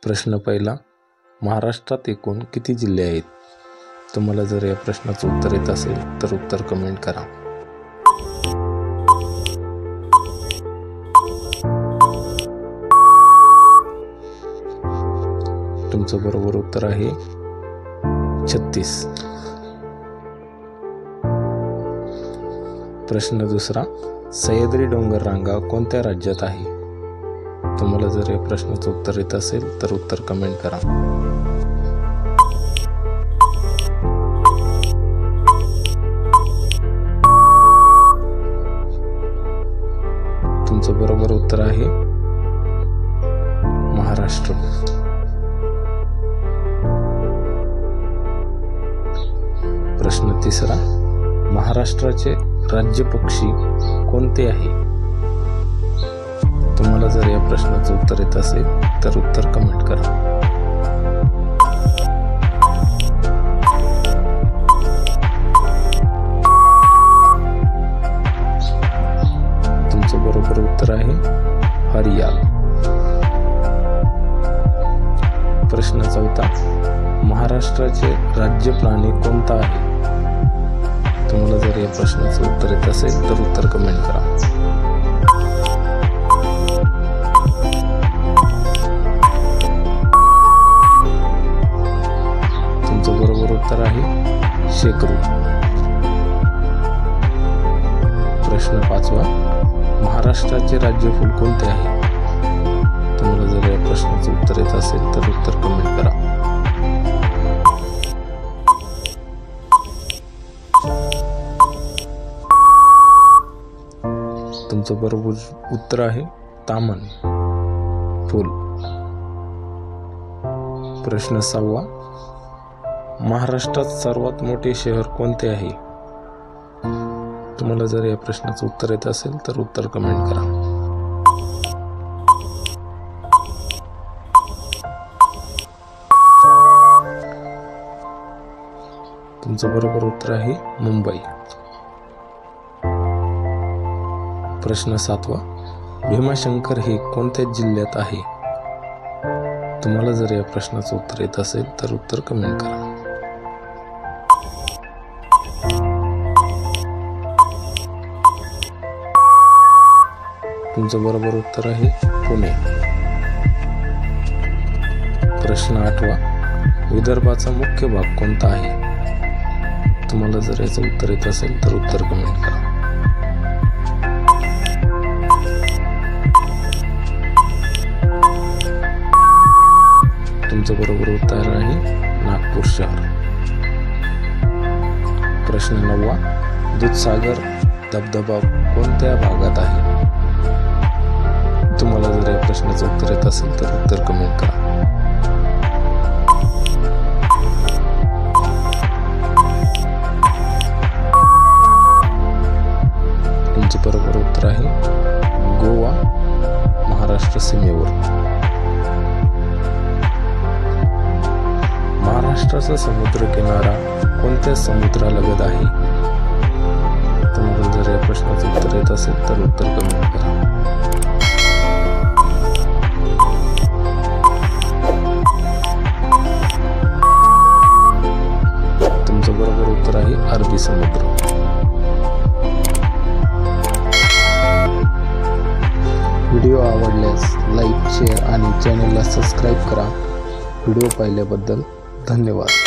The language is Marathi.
प्रश्न पहिला, महाराष्ट्रात एकूण किती जिल्हे आहेत? तुम्हाला जर या प्रश्नाचं उत्तर येत असेल तर उत्तर कमेंट करा। तुमचं बरोबर उत्तर आहे 36। प्रश्न दुसरा, सह्याद्री डोंगर रांगा कोणत्या राज्यात आहे? तुम्हाला जर या प्रश्नाचं उत्तर येत असेल तर उत्तर कमेंट करा। तुमचं बरोबर उत्तर आहे महाराष्ट्र। प्रश्न तिसरा, महाराष्ट्राचे राज्य पक्षी कोणते आहे? तुम्हाला जर या प्रश्नाचं उत्तर येत असेल तर उत्तर कमेंट करा। तुमचं बरोबर उत्तर आहे हरियाल। प्रश्न चौथा, महाराष्ट्राचे राज्य प्राणी कोणता आहे? तुम्हाला जर या प्रश्नाचं उत्तर येत असेल तर उत्तर कमेंट करा। तुमचं बरोबर उत्तर आहे शेकरू। प्रश्न पाचवा, महाराष्ट्राचे राज्यफूल कोणते आहे? तुम्हाला जर या प्रश्नाचं उत्तर येत असेल तर उत्तर कमेंट करा। तुमचं बरोबर उत्तर आहे तामन फूल। प्रश्न सहावा, महाराष्ट्रात सर्वात मोठे शहर कोणते आहे? तुम्हाला जर या प्रश्नाचं उत्तर येत असेल तर उत्तर कमेंट करा। तुमचं बरोबर उत्तर आहे मुंबई। प्रश्न सातवा, भीमाशंकर हे कोणत्या जिल्ह्यात आहे? तुम्हाला जर या प्रश्नाचं उत्तर येत असेल तर उत्तर कमेंट करा। तुमचं बरोबर उत्तर आहे पुणे। प्रश्न आठवा, विदर्भाचा मुख्य भाग कोणता आहे? तुम्हाला जर याचं उत्तर येत असेल तर उत्तर कमेंट करा। तुमचं बरोबर उत्तर आहे नागपूर शहर। प्रश्न नववा, दूधसागर धबधबा कोणत्या भागात आहे? तुम्हाला जर या प्रश्नाचं उत्तर येत असेल तर उत्तर कमेंट करा। तुमचं बरोबर उत्तर आहे गोवा, महाराष्ट्र सीमेवर। महाराष्ट्राचा समुद्र किनारा कोणत्या समुद्रालगत आहे? तुम्हाला जर या प्रश्नाचं उत्तर येत असेल तर उत्तर कमेंट करा। तुमचं बरोबर उत्तर आहे अरबी समुद्र। व्हिडिओ आवडल्यास लाईक, शेअर आणि चॅनलला सबस्क्राईब करा। व्हिडिओ पाहिल्याबद्दल धन्यवाद।